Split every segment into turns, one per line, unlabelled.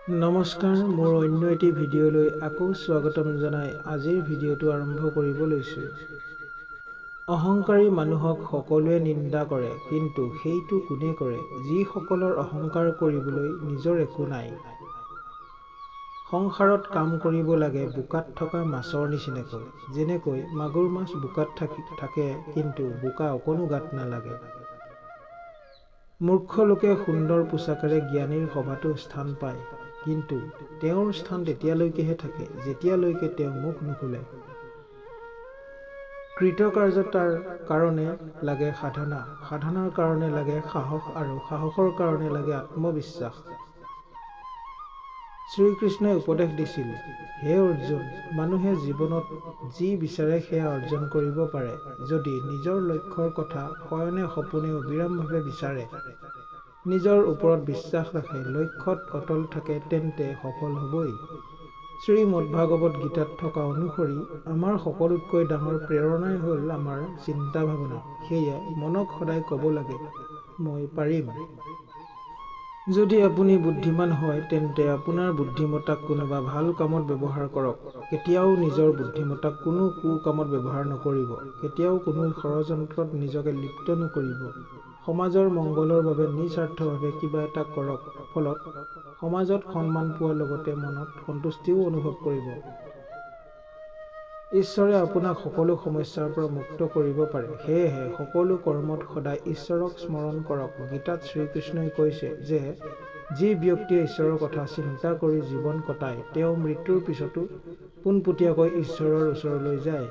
নমস্কাৰ, মোৰ অন্য এটি ভিডিঅ'লৈ আকৌ স্বাগতম জনাই আজিৰ ভিডিঅ'টো আৰম্ভ কৰিব লৈছোঁ। অহংকাৰী মানুহক সকলোৱে নিন্দা কৰে, কিন্তু সেইটো কোনে কৰে যিসকলৰ অহংকাৰ কৰিবলৈ নিজৰ একো নাই। সংসাৰত কাম কৰিব লাগে বোকাত থকা মাছৰ নিচিনাকৈ, যেনেকৈ মাগুৰ মাছ বোকাত থাকে কিন্তু বোকা অকণো গাত নালাগে। মূৰ্খ লোকে সুন্দৰ পোছাকেৰে জ্ঞানীৰ সভাতো স্থান পায়, কিন্তু তেওঁৰ স্থান তেতিয়ালৈকেহে থাকে যেতিয়ালৈকে তেওঁ মুখ নোখোলে। কৃতকাৰ্যতাৰ কাৰণে লাগে সাধনা, সাধনাৰ কাৰণে লাগে সাহস আৰু সাহসৰ কাৰণে লাগে আত্মবিশ্বাস। শ্ৰীকৃষ্ণই উপদেশ দিছিল, হে অৰ্জুন, মানুহে জীৱনত যি বিচাৰে সেয়া অৰ্জন কৰিব পাৰে যদি নিজৰ লক্ষ্যৰ কথা শয়নে সপোনে অবিৰামভাৱে বিচাৰে, নিজৰ ওপৰত বিশ্বাস ৰাখে, লক্ষ্যত অটল থাকে, তেন্তে সফল হ'বই। শ্ৰীমদ্ভাগৱত গীতাত থকা অনুসৰি আমাৰ সকলোতকৈ ডাঙৰ প্ৰেৰণাই হ'ল আমাৰ চিন্তা ভাৱনা। সেয়ে মনক সদায় ক'ব লাগে, মই পাৰিম। যদি আপুনি বুদ্ধিমান হয় তেন্তে আপোনাৰ বুদ্ধিমত্তাক কোনোবা ভাল কামত ব্যৱহাৰ কৰক। কেতিয়াও নিজৰ বুদ্ধিমত্তাক কোনো কুকামত ব্যৱহাৰ নকৰিব। কেতিয়াও কোনো ষড়যন্ত্ৰত নিজকে লিপ্ত নকৰিব। সমাজৰ মংগলৰ বাবে নিস্বাৰ্থভাৱে কিবা এটা কৰক, ফলত সমাজত সন্মান পোৱাৰ লগতে মনত সন্তুষ্টিও অনুভৱ কৰিব। ঈশ্বৰে আপোনাক সকলো সমস্যাৰ পৰা মুক্ত কৰিব পাৰে। সেয়েহে সকলো কৰ্মত সদায় ঈশ্বৰক স্মৰণ কৰক। গীতাত শ্ৰীকৃষ্ণই কৈছে যে যি ব্যক্তিয়ে ঈশ্বৰৰ কথা চিন্তা কৰি জীৱন কটায়, তেওঁ মৃত্যুৰ পিছতো পোনপটীয়াকৈ ঈশ্বৰৰ ওচৰলৈ যায়।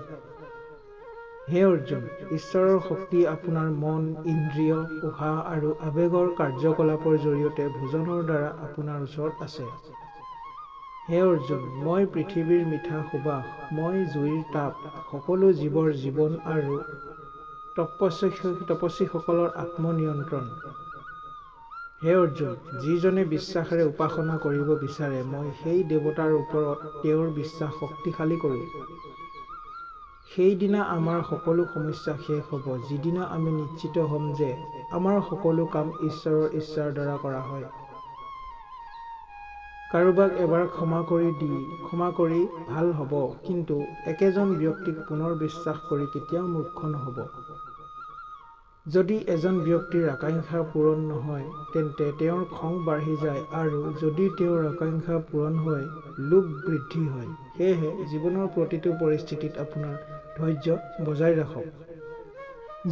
হে অৰ্জুন, ঈশ্বৰৰ শক্তি আপোনাৰ মন, ইন্দ্ৰিয়, উশাহ আৰু আৱেগৰ কাৰ্যকলাপৰ জৰিয়তে ভোজনৰ দ্বাৰা আপোনাৰ ওচৰত আছে। হে অৰ্জুন, মই পৃথিৱীৰ মিঠা সুবাস, মই জুইৰ তাপ, সকলো জীৱৰ জীৱন আৰু তপস্বীসকলৰ আত্মনিয়ন্ত্ৰণ। হে অৰ্জুন, যিজনে বিশ্বাসেৰে উপাসনা কৰিব বিচাৰে, মই সেই দেৱতাৰ ওপৰত তেওঁৰ বিশ্বাস শক্তিশালী কৰোঁ। সেইদিনা আমাৰ সকলো সমস্যা শেষ হ'ব, যিদিনা আমি নিশ্চিত হ'ম যে আমাৰ সকলো কাম ঈশ্বৰৰ ইচ্ছাৰ দ্বাৰা কৰা হয়। কাৰোবাক এবাৰ ক্ষমা কৰি ভাল হ'ব, কিন্তু একেজন ব্যক্তিক পুনৰ বিশ্বাস কৰি কেতিয়াও মূৰ্খ নহ'ব। যদি এজন ব্যক্তিৰ আকাংক্ষা পূৰণ নহয়, তেন্তে তেওঁৰ খং বাঢ়ি যায়, আৰু যদি তেওঁৰ আকাংক্ষা পূৰণ হয়, লোভ বৃদ্ধি হয়। সেয়েহে জীৱনৰ প্ৰতিটো পৰিস্থিতিত আপোনাৰ ধৈৰ্য বজাই ৰাখক।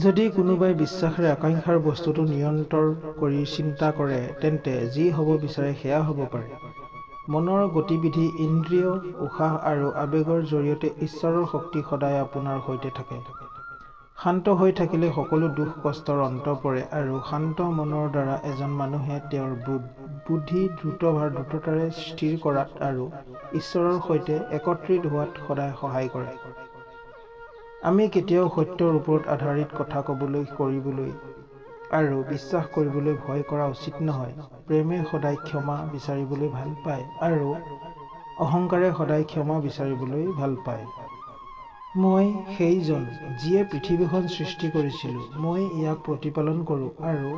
যদি কোনোবাই বিশ্বাসেৰে আকাংক্ষাৰ বস্তুটো নিৰন্তৰ কৰি চিন্তা কৰে, তেন্তে যি হ'ব বিচাৰে সেয়া হ'ব পাৰে। মনৰ গতিবিধি, ইন্দ্ৰিয়, উশাহ আৰু আৱেগৰ জৰিয়তে ঈশ্বৰৰ শক্তি সদায় আপোনাৰ সৈতে থাকে। শান্ত হৈ থাকিলে সকলো দুখ কষ্টৰ অন্ত পৰে, আৰু শান্ত মনৰ দ্বাৰা এজন মানুহে তেওঁৰ বুদ্ধি দ্ৰুততাৰে স্থিৰ কৰাত আৰু ঈশ্বৰৰ সৈতে একত্ৰিত হোৱাত সদায় সহায় কৰে। আমি কেতিয়াও সত্যৰ ওপৰত আধাৰিত কথা কৰিবলৈ আৰু বিশ্বাস কৰিবলৈ ভয় কৰা উচিত নহয়। প্ৰেমে সদায় ক্ষমা বিচাৰিবলৈ ভাল পায়, আৰু অহংকাৰে সদায় ক্ষমা বিচাৰিবলৈ ভাল পায়। মই সেইজন যিয়ে পৃথিৱীখন সৃষ্টি কৰিছিলোঁ, মই ইয়াক প্ৰতিপালন কৰোঁ, আৰু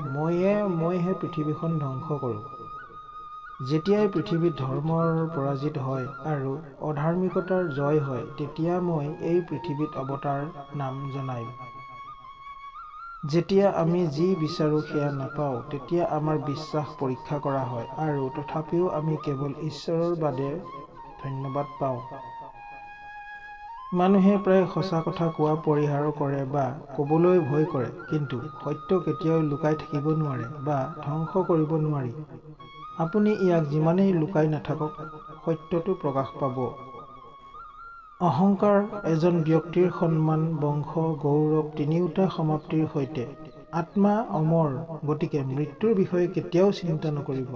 মইহে পৃথিৱীখন ধ্বংস কৰোঁ। যেতিয়াই পৃথিৱীত ধৰ্মৰ পৰাজিত হয় আৰু অধাৰ্মিকতাৰ জয় হয়, তেতিয়া মই এই পৃথিৱীত অৱতাৰ নাম জনাইম। যেতিয়া আমি যি বিচাৰোঁ সেয়া নাপাওঁ, তেতিয়া আমাৰ বিশ্বাস পৰীক্ষা কৰা হয়, আৰু তথাপিও আমি কেৱল ঈশ্বৰৰ বাদে ধন্যবাদ পাওঁ। মানুহে প্ৰায় সঁচা কথা কোৱা পৰিহাৰ কৰে বা ক'বলৈ ভয় কৰে, কিন্তু সত্য কেতিয়াও লুকাই থাকিব নোৱাৰে বা ধ্বংস কৰিব নোৱাৰি। আপুনি ইয়াক যিমানেই লুকাই নাথাকক, সত্যটো প্ৰকাশ পাব। অহংকাৰ এজন ব্যক্তিৰ সন্মান, বংশ, গৌৰৱ তিনিওটা সমাপ্তিৰ সৈতে। আত্মা অমৰ, গতিকে মৃত্যুৰ বিষয়ে কেতিয়াও চিন্তা নকৰিব।